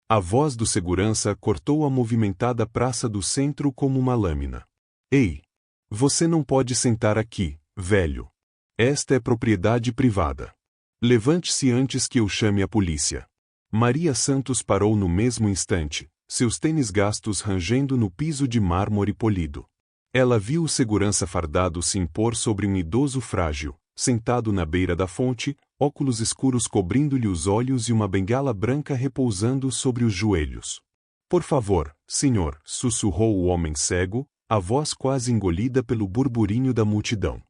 A voz do segurança cortou a movimentada praça do centro como uma lâmina. Ei! Você não pode sentar aqui, velho. Esta é propriedade privada. Levante-se antes que eu chame a polícia. Maria Santos parou no mesmo instante, seus tênis gastos rangendo no piso de mármore polido. Ela viu o segurança fardado se impor sobre um idoso frágil, sentado na beira da fonte, óculos escuros cobrindo-lhe os olhos e uma bengala branca repousando sobre os joelhos. Por favor, senhor, sussurrou o homem cego, a voz quase engolida pelo burburinho da multidão.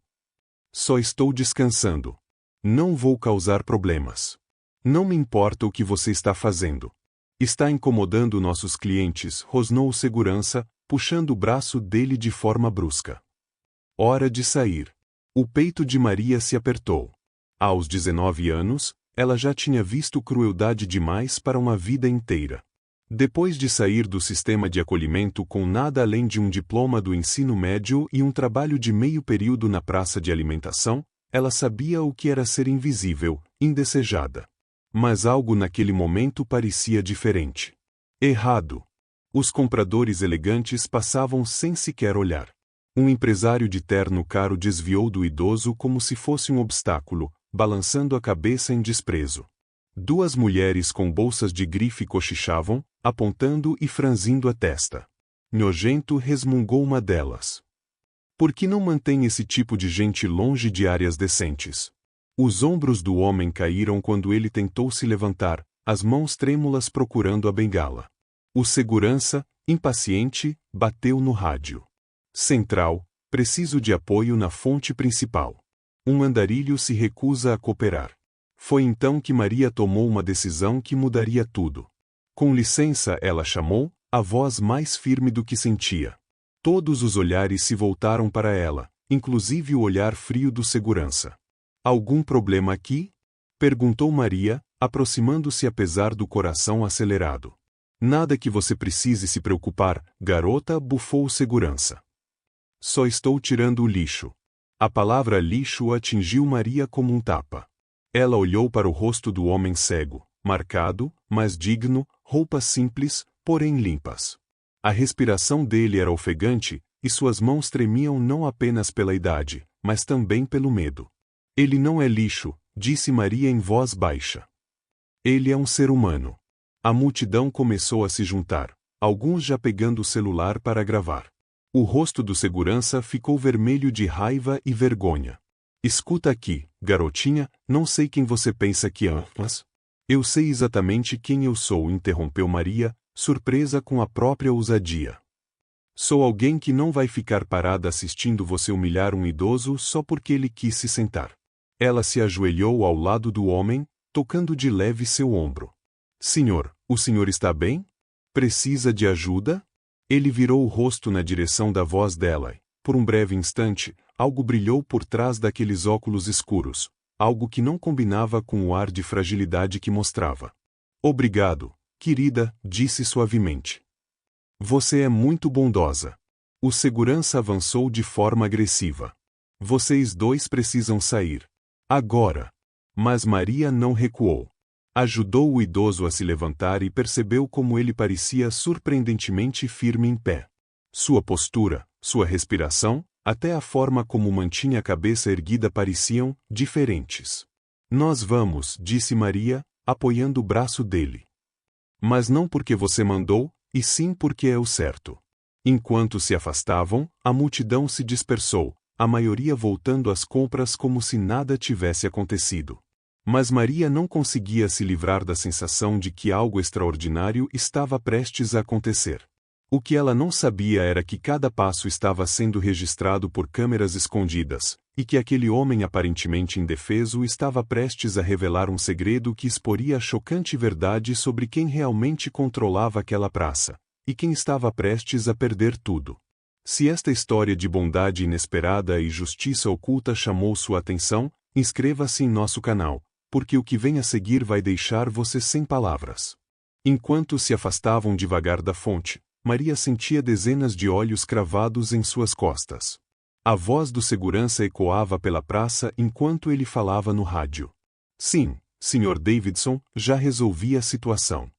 Só estou descansando. Não vou causar problemas. Não me importa o que você está fazendo. Está incomodando nossos clientes, rosnou o segurança, puxando o braço dele de forma brusca. Hora de sair. O peito de Maria se apertou. Aos 19 anos, ela já tinha visto crueldade demais para uma vida inteira. Depois de sair do sistema de acolhimento com nada além de um diploma do ensino médio e um trabalho de meio período na praça de alimentação, ela sabia o que era ser invisível, indesejada. Mas algo naquele momento parecia diferente. Errado. Os compradores elegantes passavam sem sequer olhar. Um empresário de terno caro desviou do idoso como se fosse um obstáculo, balançando a cabeça em desprezo. Duas mulheres com bolsas de grife cochichavam, apontando e franzindo a testa. Nojento resmungou uma delas. Por que não mantém esse tipo de gente longe de áreas decentes? Os ombros do homem caíram quando ele tentou se levantar, as mãos trêmulas procurando a bengala. O segurança, impaciente, bateu no rádio. Central, preciso de apoio na fonte principal. Um andarilho se recusa a cooperar. Foi então que Maria tomou uma decisão que mudaria tudo. Com licença, ela chamou, a voz mais firme do que sentia. Todos os olhares se voltaram para ela, inclusive o olhar frio do segurança. Algum problema aqui? Perguntou Maria, aproximando-se apesar do coração acelerado. Nada que você precise se preocupar, garota, bufou o segurança. Só estou tirando o lixo. A palavra lixo atingiu Maria como um tapa. Ela olhou para o rosto do homem cego, marcado, mas digno, roupas simples, porém limpas. A respiração dele era ofegante, e suas mãos tremiam não apenas pela idade, mas também pelo medo. Ele não é lixo, disse Maria em voz baixa. Ele é um ser humano. A multidão começou a se juntar, alguns já pegando o celular para gravar. O rosto do segurança ficou vermelho de raiva e vergonha. Escuta aqui, garotinha, não sei quem você pensa que amas. Eu sei exatamente quem eu sou, interrompeu Maria, surpresa com a própria ousadia. Sou alguém que não vai ficar parada assistindo você humilhar um idoso só porque ele quis se sentar. Ela se ajoelhou ao lado do homem, tocando de leve seu ombro. Senhor, o senhor está bem? Precisa de ajuda? Ele virou o rosto na direção da voz dela e, por um breve instante, algo brilhou por trás daqueles óculos escuros, algo que não combinava com o ar de fragilidade que mostrava. Obrigado, querida, disse suavemente. Você é muito bondosa. O segurança avançou de forma agressiva. Vocês dois precisam sair. Agora. Mas Maria não recuou. Ajudou o idoso a se levantar e percebeu como ele parecia surpreendentemente firme em pé. Sua postura, sua respiração, até a forma como mantinha a cabeça erguida pareciam diferentes. Nós vamos, disse Maria, apoiando o braço dele. Mas não porque você mandou, e sim porque é o certo. Enquanto se afastavam, a multidão se dispersou, a maioria voltando às compras como se nada tivesse acontecido. Mas Maria não conseguia se livrar da sensação de que algo extraordinário estava prestes a acontecer. O que ela não sabia era que cada passo estava sendo registrado por câmeras escondidas, e que aquele homem aparentemente indefeso estava prestes a revelar um segredo que exporia a chocante verdade sobre quem realmente controlava aquela praça, e quem estava prestes a perder tudo. Se esta história de bondade inesperada e justiça oculta chamou sua atenção, inscreva-se em nosso canal, porque o que vem a seguir vai deixar você sem palavras. Enquanto se afastavam devagar da fonte, Maria sentia dezenas de olhos cravados em suas costas. A voz do segurança ecoava pela praça enquanto ele falava no rádio. Sim, Sr. Davidson, já resolvi a situação.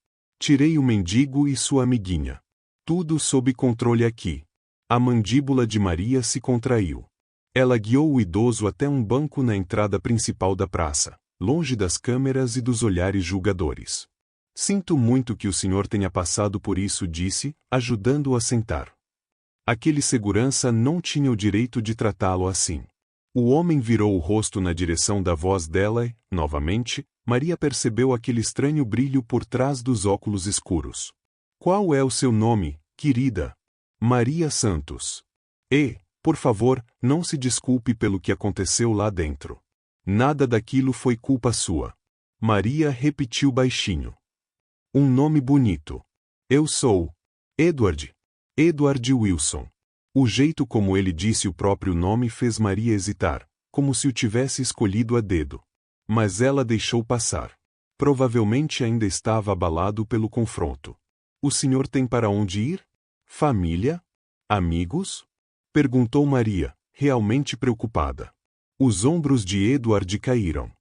Tirei o mendigo e sua amiguinha. Tudo sob controle aqui. A mandíbula de Maria se contraiu. Ela guiou o idoso até um banco na entrada principal da praça, longe das câmeras e dos olhares julgadores. Sinto muito que o senhor tenha passado por isso, disse, ajudando-o a sentar. Aquele segurança não tinha o direito de tratá-lo assim. O homem virou o rosto na direção da voz dela e, novamente, Maria percebeu aquele estranho brilho por trás dos óculos escuros. Qual é o seu nome, querida? Maria Santos. E, por favor, não se desculpe pelo que aconteceu lá dentro. Nada daquilo foi culpa sua. Maria repetiu baixinho. Um nome bonito. Eu sou Edward. Edward Wilson. O jeito como ele disse o próprio nome fez Maria hesitar, como se o tivesse escolhido a dedo. Mas ela deixou passar. Provavelmente ainda estava abalado pelo confronto. O senhor tem para onde ir? Família? Amigos? Perguntou Maria, realmente preocupada. Os ombros de Edward caíram.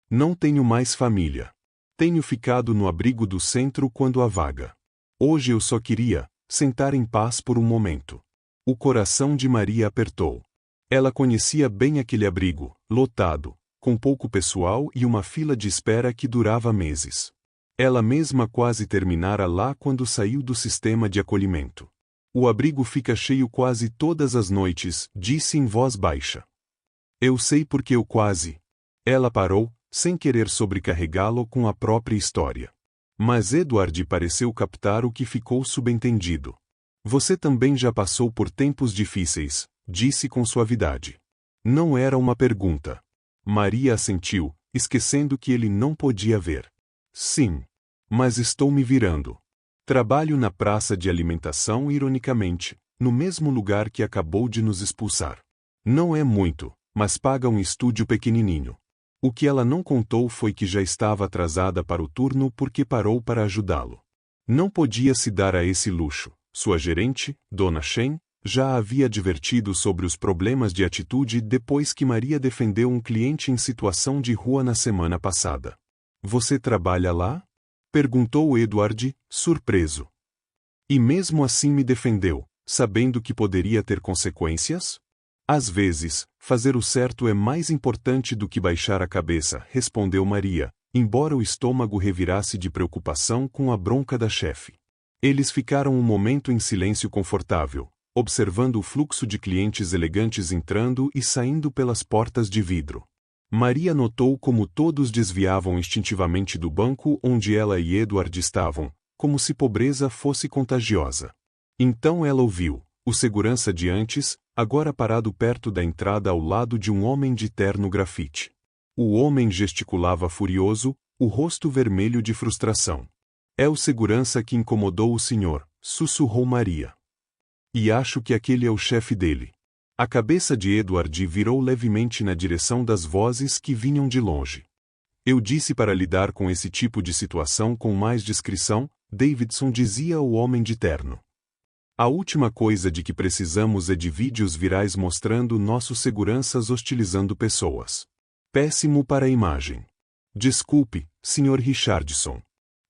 Não tenho mais família. Tenho ficado no abrigo do centro quando há vaga. Hoje eu só queria sentar em paz por um momento. O coração de Maria apertou. Ela conhecia bem aquele abrigo, lotado, com pouco pessoal e uma fila de espera que durava meses. Ela mesma quase terminara lá quando saiu do sistema de acolhimento. O abrigo fica cheio quase todas as noites, disse em voz baixa. Eu sei porque eu quase. Ela parou, sem querer sobrecarregá-lo com a própria história. Mas Edward pareceu captar o que ficou subentendido. Você também já passou por tempos difíceis, disse com suavidade. Não era uma pergunta. Maria assentiu, esquecendo que ele não podia ver. Sim. Mas estou me virando. Trabalho na praça de alimentação ironicamente, no mesmo lugar que acabou de nos expulsar. Não é muito, mas paga um estúdio pequenininho. O que ela não contou foi que já estava atrasada para o turno porque parou para ajudá-lo. Não podia se dar a esse luxo. Sua gerente, Dona Shen, já a havia advertido sobre os problemas de atitude depois que Maria defendeu um cliente em situação de rua na semana passada. Você trabalha lá? Perguntou Edward, surpreso. E mesmo assim me defendeu, sabendo que poderia ter consequências? Às vezes, fazer o certo é mais importante do que baixar a cabeça, respondeu Maria, embora o estômago revirasse de preocupação com a bronca da chefe. Eles ficaram um momento em silêncio confortável, observando o fluxo de clientes elegantes entrando e saindo pelas portas de vidro. Maria notou como todos desviavam instintivamente do banco onde ela e Edward estavam, como se pobreza fosse contagiosa. Então ela ouviu, o segurança de antes, agora parado perto da entrada ao lado de um homem de terno grafite. O homem gesticulava furioso, o rosto vermelho de frustração. É o segurança que incomodou o senhor, sussurrou Maria. E acho que aquele é o chefe dele. A cabeça de Edward virou levemente na direção das vozes que vinham de longe. Eu disse para lidar com esse tipo de situação com mais discrição, Davidson dizia o homem de terno. A última coisa de que precisamos é de vídeos virais mostrando nossos seguranças hostilizando pessoas. Péssimo para a imagem. Desculpe, Sr. Richardson.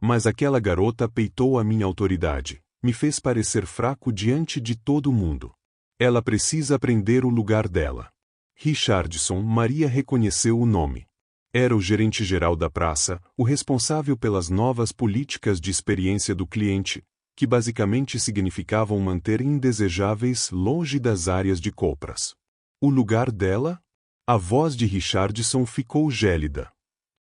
Mas aquela garota peitou a minha autoridade, me fez parecer fraco diante de todo mundo. Ela precisa aprender o lugar dela. Richardson, Maria reconheceu o nome. Era o gerente-geral da praça, o responsável pelas novas políticas de experiência do cliente, que basicamente significavam manter indesejáveis longe das áreas de compras. O lugar dela? A voz de Richardson ficou gélida.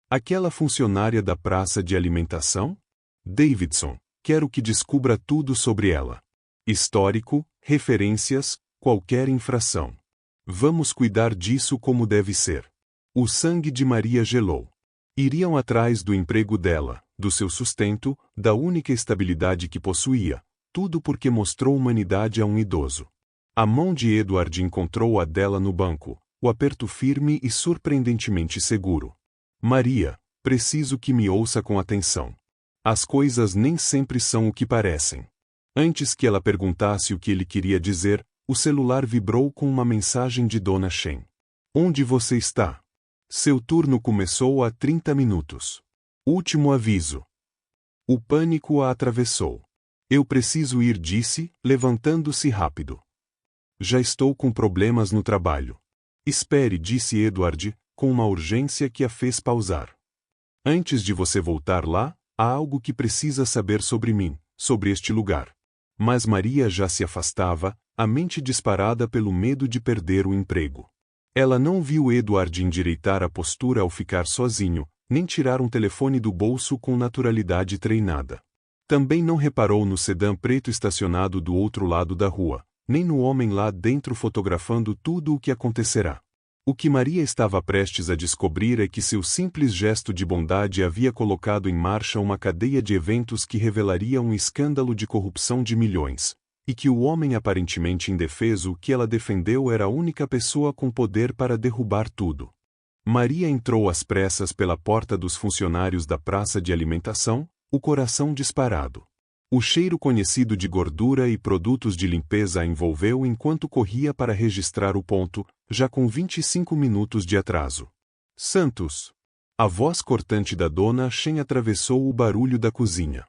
Aquela funcionária da praça de alimentação? Davidson, quero que descubra tudo sobre ela. Histórico, referências, qualquer infração. Vamos cuidar disso como deve ser. O sangue de Maria gelou. Iriam atrás do emprego dela, do seu sustento, da única estabilidade que possuía, tudo porque mostrou humanidade a um idoso. A mão de Edward encontrou a dela no banco, o aperto firme e surpreendentemente seguro. Maria, preciso que me ouça com atenção. As coisas nem sempre são o que parecem. Antes que ela perguntasse o que ele queria dizer, o celular vibrou com uma mensagem de Dona Shen. Onde você está? Seu turno começou há 30 minutos. Último aviso. O pânico a atravessou. Eu preciso ir, disse, levantando-se rápido. Já estou com problemas no trabalho. Espere, disse Edward, com uma urgência que a fez pausar. Antes de você voltar lá, há algo que precisa saber sobre mim, sobre este lugar. Mas Maria já se afastava, a mente disparada pelo medo de perder o emprego. Ela não viu Edward endireitar a postura ao ficar sozinho, nem tirar um telefone do bolso com naturalidade treinada. Também não reparou no sedã preto estacionado do outro lado da rua, nem no homem lá dentro fotografando tudo o que acontecerá. O que Maria estava prestes a descobrir é que seu simples gesto de bondade havia colocado em marcha uma cadeia de eventos que revelaria um escândalo de corrupção de milhões, e que o homem aparentemente indefeso que ela defendeu era a única pessoa com poder para derrubar tudo. Maria entrou às pressas pela porta dos funcionários da praça de alimentação, o coração disparado. O cheiro conhecido de gordura e produtos de limpeza a envolveu enquanto corria para registrar o ponto, já com 25 minutos de atraso. Santos! A voz cortante da dona Shen atravessou o barulho da cozinha.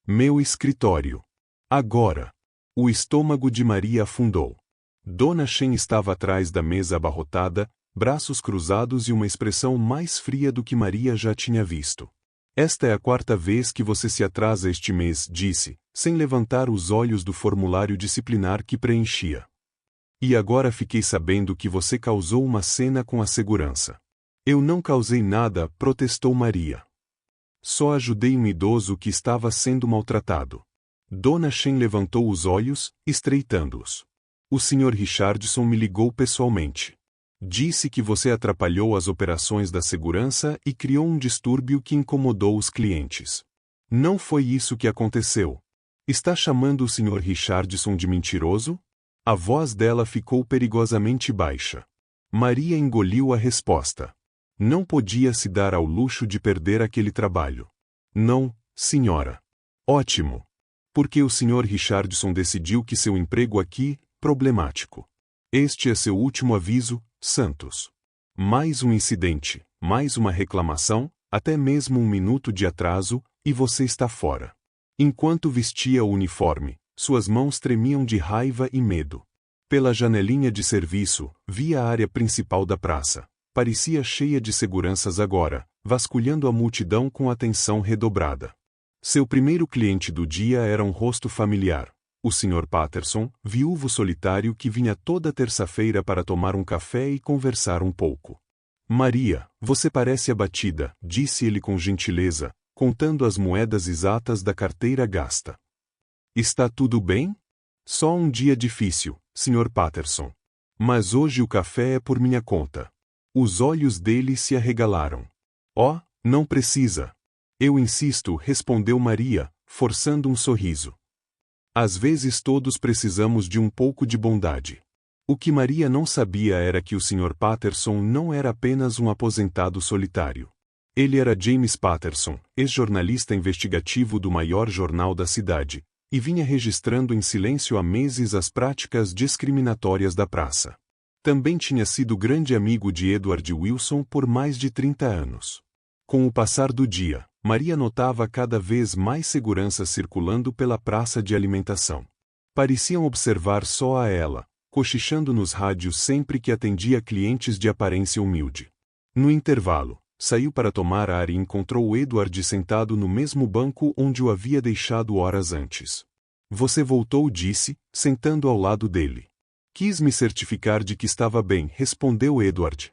Meu escritório. Agora! O estômago de Maria afundou. Dona Shen estava atrás da mesa abarrotada, braços cruzados e uma expressão mais fria do que Maria já tinha visto. Esta é a 4ª vez que você se atrasa este mês, disse, sem levantar os olhos do formulário disciplinar que preenchia. E agora fiquei sabendo que você causou uma cena com a segurança. Eu não causei nada, protestou Maria. Só ajudei um idoso que estava sendo maltratado. Dona Shen levantou os olhos, estreitando-os. O Sr. Richardson me ligou pessoalmente. Disse que você atrapalhou as operações da segurança e criou um distúrbio que incomodou os clientes. Não foi isso que aconteceu. Está chamando o Sr. Richardson de mentiroso? A voz dela ficou perigosamente baixa. Maria engoliu a resposta. Não podia se dar ao luxo de perder aquele trabalho. Não, senhora. Ótimo. Porque o Sr. Richardson decidiu que seu emprego aqui, problemático. Este é seu último aviso, Santos. Mais um incidente, mais uma reclamação, até mesmo 1 minuto de atraso, e você está fora. Enquanto vestia o uniforme, suas mãos tremiam de raiva e medo. Pela janelinha de serviço, via a área principal da praça. Parecia cheia de seguranças agora, vasculhando a multidão com atenção redobrada. Seu primeiro cliente do dia era um rosto familiar. O Sr. Patterson, viúvo solitário que vinha toda terça-feira para tomar um café e conversar um pouco. Maria, você parece abatida, disse ele com gentileza, contando as moedas exatas da carteira gasta. Está tudo bem? Só um dia difícil, Sr. Patterson. Mas hoje o café é por minha conta. Os olhos dele se arregalaram. Oh, não precisa. Eu insisto, respondeu Maria, forçando um sorriso. Às vezes todos precisamos de um pouco de bondade. O que Maria não sabia era que o Sr. Patterson não era apenas um aposentado solitário. Ele era James Patterson, ex-jornalista investigativo do maior jornal da cidade, e vinha registrando em silêncio há meses as práticas discriminatórias da praça. Também tinha sido grande amigo de Edward Wilson por mais de 30 anos. Com o passar do dia, Maria notava cada vez mais segurança circulando pela praça de alimentação. Pareciam observar só a ela, cochichando nos rádios sempre que atendia clientes de aparência humilde. No intervalo, saiu para tomar ar e encontrou Edward sentado no mesmo banco onde o havia deixado horas antes. Você voltou, disse, sentando ao lado dele. Quis me certificar de que estava bem, respondeu Edward.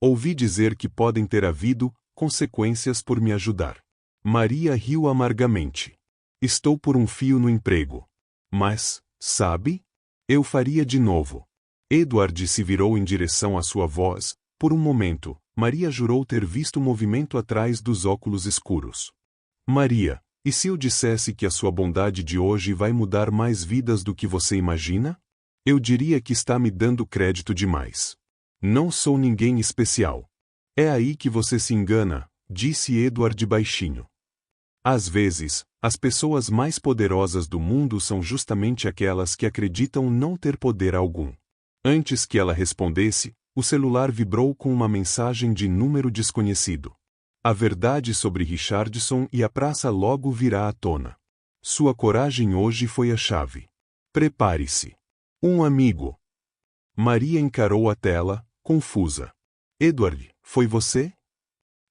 Ouvi dizer que podem ter havido consequências por me ajudar. Maria riu amargamente. Estou por um fio no emprego. Mas, sabe? Eu faria de novo. Edward se virou em direção à sua voz. Por um momento, Maria jurou ter visto o movimento atrás dos óculos escuros. Maria, e se eu dissesse que a sua bondade de hoje vai mudar mais vidas do que você imagina? Eu diria que está me dando crédito demais. Não sou ninguém especial. É aí que você se engana, disse Edward baixinho. Às vezes, as pessoas mais poderosas do mundo são justamente aquelas que acreditam não ter poder algum. Antes que ela respondesse, o celular vibrou com uma mensagem de número desconhecido. A verdade sobre Richardson e a praça logo virá à tona. Sua coragem hoje foi a chave. Prepare-se. Um amigo. Maria encarou a tela, confusa. Edward, foi você?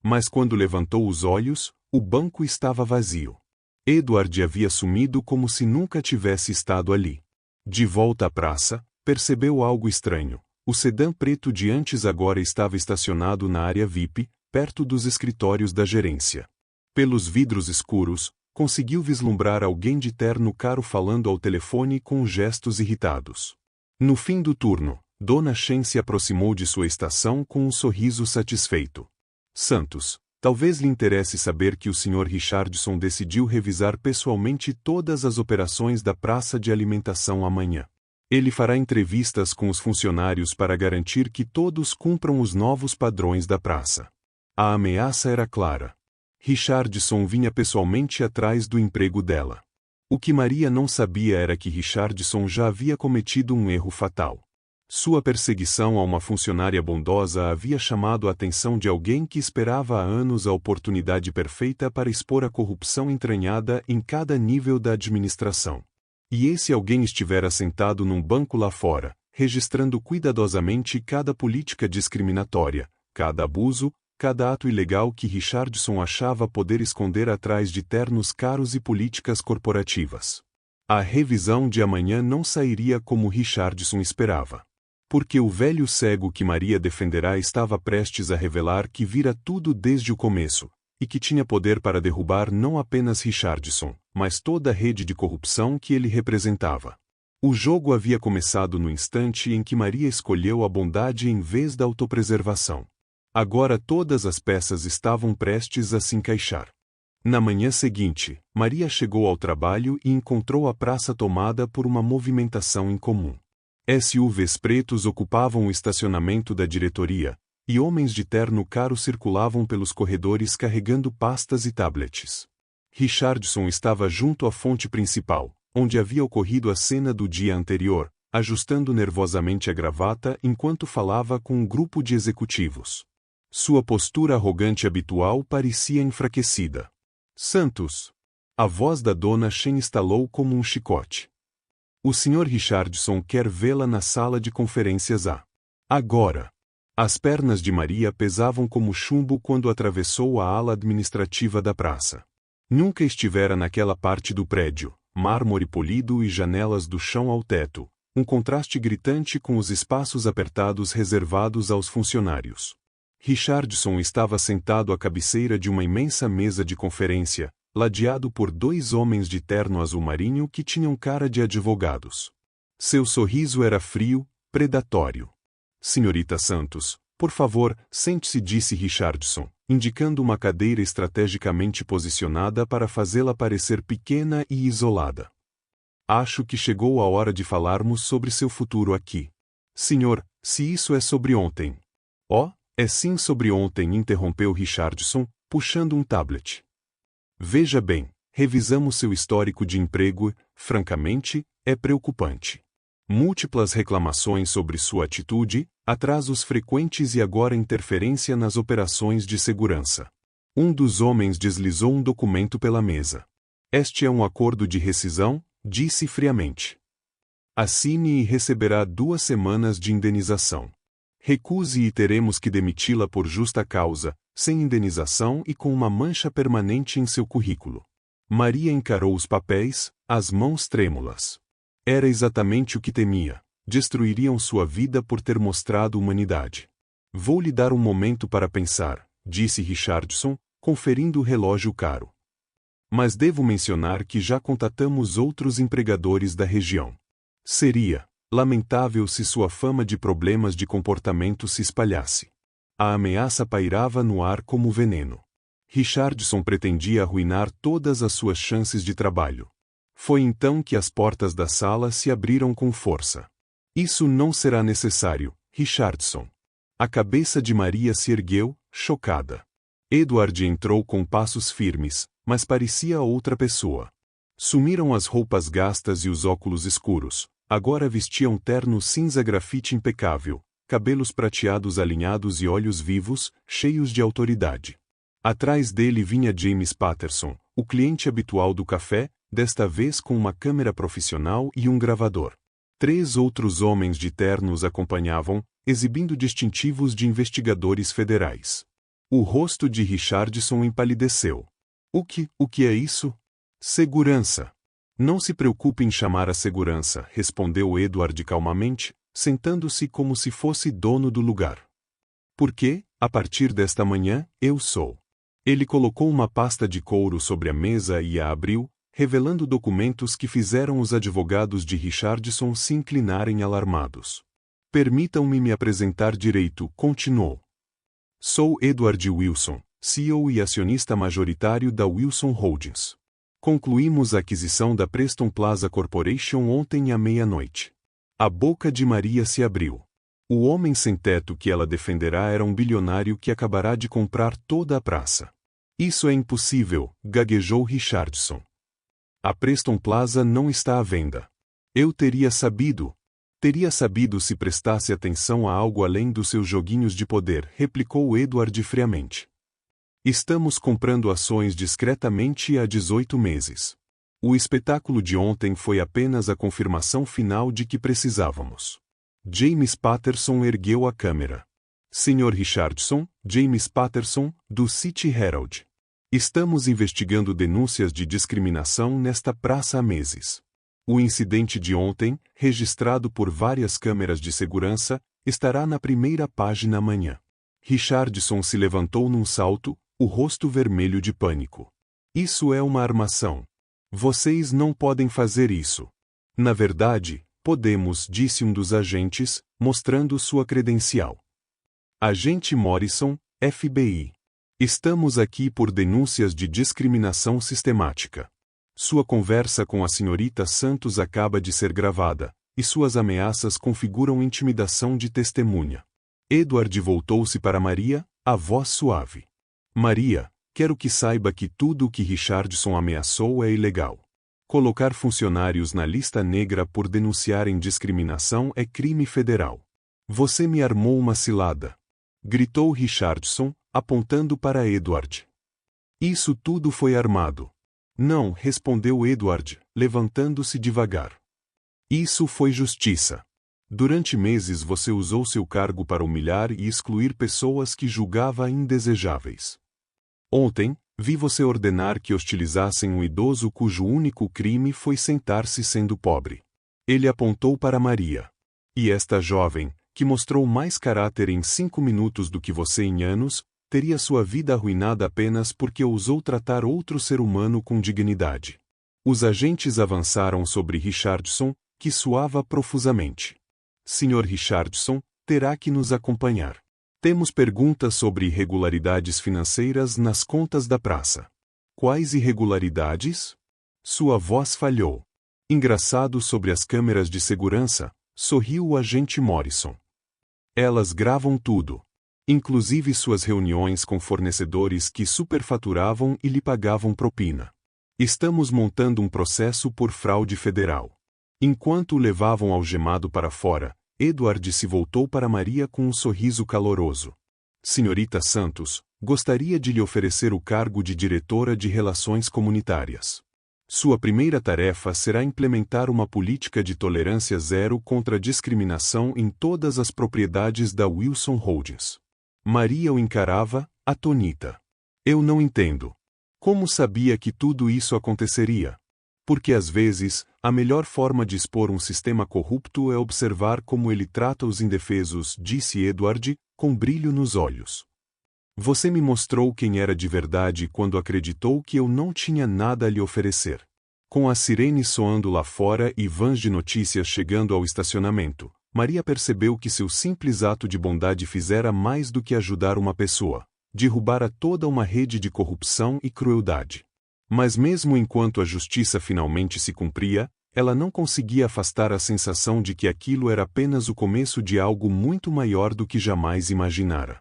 Mas quando levantou os olhos, o banco estava vazio. Edward havia sumido como se nunca tivesse estado ali. De volta à praça, percebeu algo estranho. O sedã preto de antes agora estava estacionado na área VIP, perto dos escritórios da gerência. Pelos vidros escuros, conseguiu vislumbrar alguém de terno caro falando ao telefone com gestos irritados. No fim do turno, Dona Shen se aproximou de sua estação com um sorriso satisfeito. Santos, talvez lhe interesse saber que o Sr. Richardson decidiu revisar pessoalmente todas as operações da praça de alimentação amanhã. Ele fará entrevistas com os funcionários para garantir que todos cumpram os novos padrões da praça. A ameaça era clara. Richardson vinha pessoalmente atrás do emprego dela. O que Maria não sabia era que Richardson já havia cometido um erro fatal. Sua perseguição a uma funcionária bondosa havia chamado a atenção de alguém que esperava há anos a oportunidade perfeita para expor a corrupção entranhada em cada nível da administração. E esse alguém estivera sentado num banco lá fora, registrando cuidadosamente cada política discriminatória, cada abuso, cada ato ilegal que Richardson achava poder esconder atrás de ternos caros e políticas corporativas. A revisão de amanhã não sairia como Richardson esperava. Porque o velho cego que Maria defenderá estava prestes a revelar que vira tudo desde o começo, e que tinha poder para derrubar não apenas Richardson, mas toda a rede de corrupção que ele representava. O jogo havia começado no instante em que Maria escolheu a bondade em vez da autopreservação. Agora todas as peças estavam prestes a se encaixar. Na manhã seguinte, Maria chegou ao trabalho e encontrou a praça tomada por uma movimentação incomum. SUVs pretos ocupavam o estacionamento da diretoria, e homens de terno caro circulavam pelos corredores carregando pastas e tablets. Richardson estava junto à fonte principal, onde havia ocorrido a cena do dia anterior, ajustando nervosamente a gravata enquanto falava com um grupo de executivos. Sua postura arrogante habitual parecia enfraquecida. Santos! A voz da Dona Shen estalou como um chicote. O Sr. Richardson quer vê-la na sala de conferências A. Agora. As pernas de Maria pesavam como chumbo quando atravessou a ala administrativa da praça. Nunca estivera naquela parte do prédio, mármore polido e janelas do chão ao teto, um contraste gritante com os espaços apertados reservados aos funcionários. Richardson estava sentado à cabeceira de uma imensa mesa de conferência, ladeado por dois homens de terno azul marinho que tinham cara de advogados. Seu sorriso era frio, predatório. Senhorita Santos, por favor, sente-se, disse Richardson, indicando uma cadeira estrategicamente posicionada para fazê-la parecer pequena e isolada. Acho que chegou a hora de falarmos sobre seu futuro aqui. Senhor, se isso é sobre ontem. Oh, é sim sobre ontem, interrompeu Richardson, puxando um tablet. Veja bem, revisamos seu histórico de emprego, francamente, é preocupante. Múltiplas reclamações sobre sua atitude, atrasos frequentes e agora interferência nas operações de segurança. Um dos homens deslizou um documento pela mesa. Este é um acordo de rescisão, disse friamente. Assine e receberá 2 semanas de indenização. Recuse e teremos que demiti-la por justa causa, sem indenização e com uma mancha permanente em seu currículo. Maria encarou os papéis, as mãos trêmulas. Era exatamente o que temia. Destruiriam sua vida por ter mostrado humanidade. Vou lhe dar um momento para pensar, disse Richardson, conferindo o relógio caro. Mas devo mencionar que já contatamos outros empregadores da região. Seria lamentável se sua fama de problemas de comportamento se espalhasse. A ameaça pairava no ar como veneno. Richardson pretendia arruinar todas as suas chances de trabalho. Foi então que as portas da sala se abriram com força. Isso não será necessário, Richardson. A cabeça de Maria se ergueu, chocada. Edward entrou com passos firmes, mas parecia outra pessoa. Sumiram as roupas gastas e os óculos escuros. Agora vestia um terno cinza grafite impecável, cabelos prateados alinhados e olhos vivos, cheios de autoridade. Atrás dele vinha James Patterson, o cliente habitual do café, desta vez com uma câmera profissional e um gravador. 3 outros homens de ternos acompanhavam, exibindo distintivos de investigadores federais. O rosto de Richardson empalideceu. O que é isso? Segurança. Não se preocupe em chamar a segurança, respondeu Edward calmamente, sentando-se como se fosse dono do lugar. Porque, a partir desta manhã, eu sou. Ele colocou uma pasta de couro sobre a mesa e a abriu, revelando documentos que fizeram os advogados de Richardson se inclinarem alarmados. Permitam-me me apresentar direito, continuou. Sou Edward Wilson, CEO e acionista majoritário da Wilson Holdings. Concluímos a aquisição da Preston Plaza Corporation ontem à meia-noite. A boca de Maria se abriu. O homem sem teto que ela defenderá era um bilionário que acabará de comprar toda a praça. Isso é impossível, gaguejou Richardson. A Preston Plaza não está à venda. Eu teria sabido. Teria sabido se prestasse atenção a algo além dos seus joguinhos de poder, replicou Edward friamente. Estamos comprando ações discretamente há 18 meses. O espetáculo de ontem foi apenas a confirmação final de que precisávamos. James Patterson ergueu a câmera. Sr. Richardson, James Patterson, do City Herald. Estamos investigando denúncias de discriminação nesta praça há meses. O incidente de ontem, registrado por várias câmeras de segurança, estará na primeira página amanhã. Richardson se levantou num salto, o rosto vermelho de pânico. Isso é uma armação. Vocês não podem fazer isso. Na verdade, podemos, disse um dos agentes, mostrando sua credencial. Agente Morrison, FBI. Estamos aqui por denúncias de discriminação sistemática. Sua conversa com a senhorita Santos acaba de ser gravada, e suas ameaças configuram intimidação de testemunha. Edward voltou-se para Maria, a voz suave. Maria, quero que saiba que tudo o que Richardson ameaçou é ilegal. Colocar funcionários na lista negra por denunciarem discriminação é crime federal. Você me armou uma cilada. Gritou Richardson, apontando para Edward. Isso tudo foi armado. Não, respondeu Edward, levantando-se devagar. Isso foi justiça. Durante meses você usou seu cargo para humilhar e excluir pessoas que julgava indesejáveis. Ontem, vi você ordenar que hostilizassem um idoso cujo único crime foi sentar-se sendo pobre. Ele apontou para Maria. E esta jovem, que mostrou mais caráter em 5 minutos do que você em anos, teria sua vida arruinada apenas porque ousou tratar outro ser humano com dignidade. Os agentes avançaram sobre Richardson, que suava profusamente. Sr. Richardson, terá que nos acompanhar. Temos perguntas sobre irregularidades financeiras nas contas da praça. Quais irregularidades? Sua voz falhou. Engraçado sobre as câmeras de segurança, sorriu o agente Morrison. Elas gravam tudo. Inclusive suas reuniões com fornecedores que superfaturavam e lhe pagavam propina. Estamos montando um processo por fraude federal. Enquanto o levavam algemado para fora, Edward se voltou para Maria com um sorriso caloroso. Senhorita Santos, gostaria de lhe oferecer o cargo de diretora de Relações Comunitárias. Sua primeira tarefa será implementar uma política de tolerância zero contra a discriminação em todas as propriedades da Wilson Holdings. Maria o encarava, atônita. Eu não entendo. Como sabia que tudo isso aconteceria? Porque às vezes, a melhor forma de expor um sistema corrupto é observar como ele trata os indefesos, disse Edward, com brilho nos olhos. Você me mostrou quem era de verdade quando acreditou que eu não tinha nada a lhe oferecer. Com as sirenes soando lá fora e vans de notícias chegando ao estacionamento, Maria percebeu que seu simples ato de bondade fizera mais do que ajudar uma pessoa, derrubara toda uma rede de corrupção e crueldade. Mas mesmo enquanto a justiça finalmente se cumpria, ela não conseguia afastar a sensação de que aquilo era apenas o começo de algo muito maior do que jamais imaginara.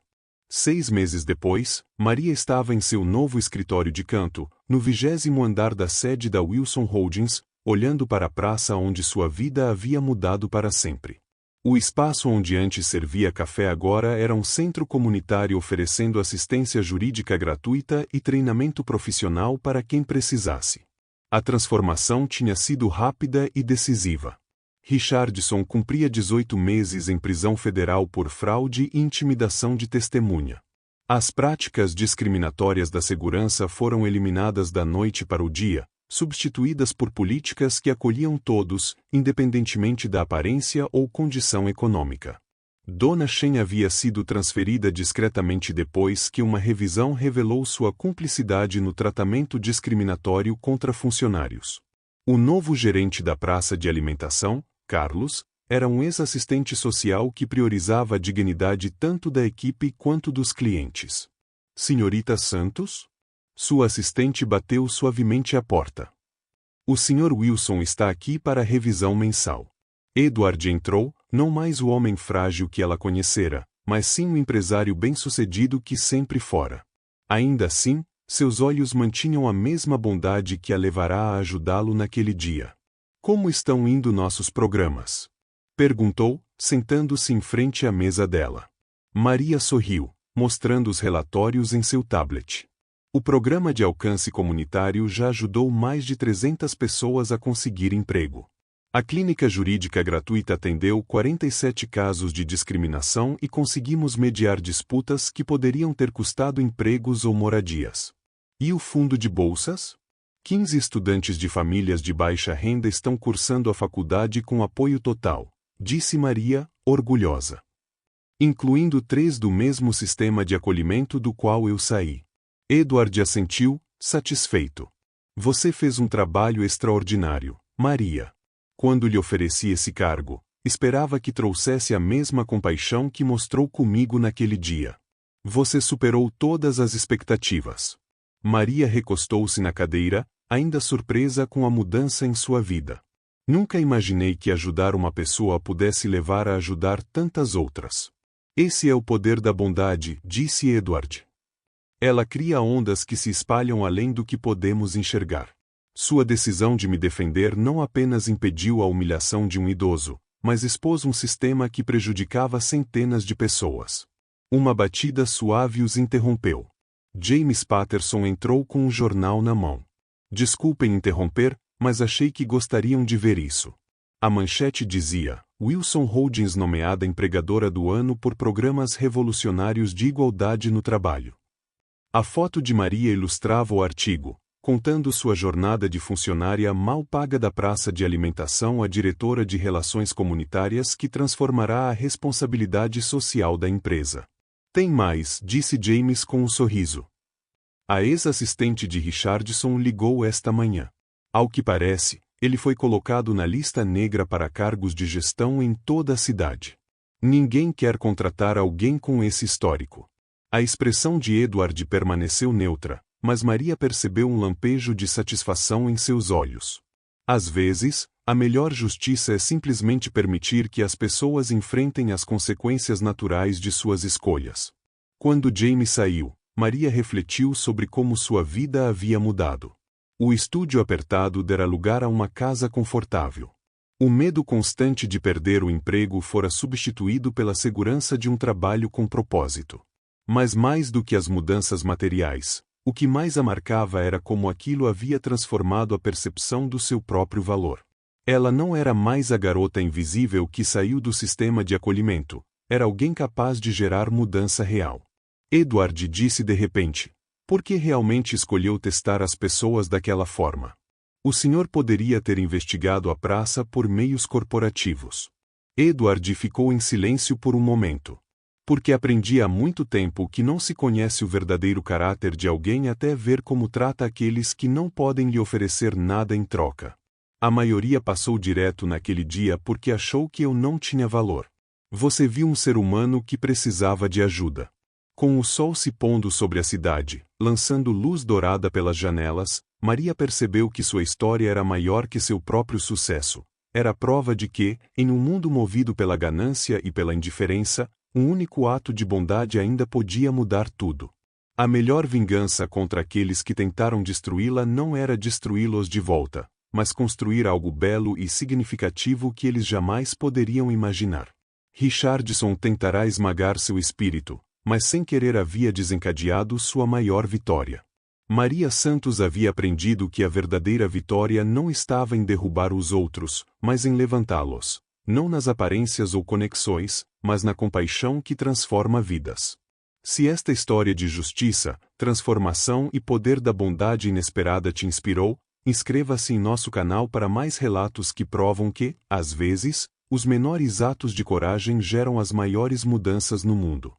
6 meses depois, Maria estava em seu novo escritório de canto, no 20º andar da sede da Wilson Holdings, olhando para a praça onde sua vida havia mudado para sempre. O espaço onde antes servia café agora era um centro comunitário oferecendo assistência jurídica gratuita e treinamento profissional para quem precisasse. A transformação tinha sido rápida e decisiva. Richardson cumpria 18 meses em prisão federal por fraude e intimidação de testemunha. As práticas discriminatórias da segurança foram eliminadas da noite para o dia, substituídas por políticas que acolhiam todos, independentemente da aparência ou condição econômica. Dona Shen havia sido transferida discretamente depois que uma revisão revelou sua cumplicidade no tratamento discriminatório contra funcionários. O novo gerente da praça de alimentação, Carlos, era um ex-assistente social que priorizava a dignidade tanto da equipe quanto dos clientes. Senhorita Santos? Sua assistente bateu suavemente à porta. O Sr. Wilson está aqui para a revisão mensal. Edward entrou, não mais o homem frágil que ela conhecera, mas sim o empresário bem-sucedido que sempre fora. Ainda assim, seus olhos mantinham a mesma bondade que a levará a ajudá-lo naquele dia. Como estão indo nossos programas? Perguntou, sentando-se em frente à mesa dela. Maria sorriu, mostrando os relatórios em seu tablet. O programa de alcance comunitário já ajudou mais de 300 pessoas a conseguir emprego. A clínica jurídica gratuita atendeu 47 casos de discriminação e conseguimos mediar disputas que poderiam ter custado empregos ou moradias. E o fundo de bolsas? 15 estudantes de famílias de baixa renda estão cursando a faculdade com apoio total, disse Maria, orgulhosa. Incluindo 3 do mesmo sistema de acolhimento do qual eu saí. Edward assentiu, satisfeito. Você fez um trabalho extraordinário, Maria. Quando lhe ofereci esse cargo, esperava que trouxesse a mesma compaixão que mostrou comigo naquele dia. Você superou todas as expectativas. Maria recostou-se na cadeira, ainda surpresa com a mudança em sua vida. Nunca imaginei que ajudar uma pessoa pudesse levar a ajudar tantas outras. Esse é o poder da bondade, disse Edward. Ela cria ondas que se espalham além do que podemos enxergar. Sua decisão de me defender não apenas impediu a humilhação de um idoso, mas expôs um sistema que prejudicava centenas de pessoas. Uma batida suave os interrompeu. James Patterson entrou com um jornal na mão. Desculpem interromper, mas achei que gostariam de ver isso. A manchete dizia: Wilson Holdings nomeada empregadora do ano por programas revolucionários de igualdade no trabalho. A foto de Maria ilustrava o artigo, contando sua jornada de funcionária mal paga da praça de alimentação a diretora de relações comunitárias que transformará a responsabilidade social da empresa. Tem mais, disse James com um sorriso. A ex-assistente de Richardson ligou esta manhã. Ao que parece, ele foi colocado na lista negra para cargos de gestão em toda a cidade. Ninguém quer contratar alguém com esse histórico. A expressão de Edward permaneceu neutra, mas Maria percebeu um lampejo de satisfação em seus olhos. Às vezes, a melhor justiça é simplesmente permitir que as pessoas enfrentem as consequências naturais de suas escolhas. Quando Jamie saiu, Maria refletiu sobre como sua vida havia mudado. O estúdio apertado dera lugar a uma casa confortável. O medo constante de perder o emprego fora substituído pela segurança de um trabalho com propósito. Mas mais do que as mudanças materiais, o que mais a marcava era como aquilo havia transformado a percepção do seu próprio valor. Ela não era mais a garota invisível que saiu do sistema de acolhimento, era alguém capaz de gerar mudança real. Edward disse de repente: por que realmente escolheu testar as pessoas daquela forma? O senhor poderia ter investigado a praça por meios corporativos. Edward ficou em silêncio por um momento. Porque aprendi há muito tempo que não se conhece o verdadeiro caráter de alguém até ver como trata aqueles que não podem lhe oferecer nada em troca. A maioria passou direto naquele dia porque achou que eu não tinha valor. Você viu um ser humano que precisava de ajuda. Com o sol se pondo sobre a cidade, lançando luz dourada pelas janelas, Maria percebeu que sua história era maior que seu próprio sucesso. Era prova de que, em um mundo movido pela ganância e pela indiferença, um único ato de bondade ainda podia mudar tudo. A melhor vingança contra aqueles que tentaram destruí-la não era destruí-los de volta, mas construir algo belo e significativo que eles jamais poderiam imaginar. Richardson tentará esmagar seu espírito, mas sem querer havia desencadeado sua maior vitória. Maria Santos havia aprendido que a verdadeira vitória não estava em derrubar os outros, mas em levantá-los, não nas aparências ou conexões, mas na compaixão que transforma vidas. Se esta história de justiça, transformação e poder da bondade inesperada te inspirou, inscreva-se em nosso canal para mais relatos que provam que, às vezes, os menores atos de coragem geram as maiores mudanças no mundo.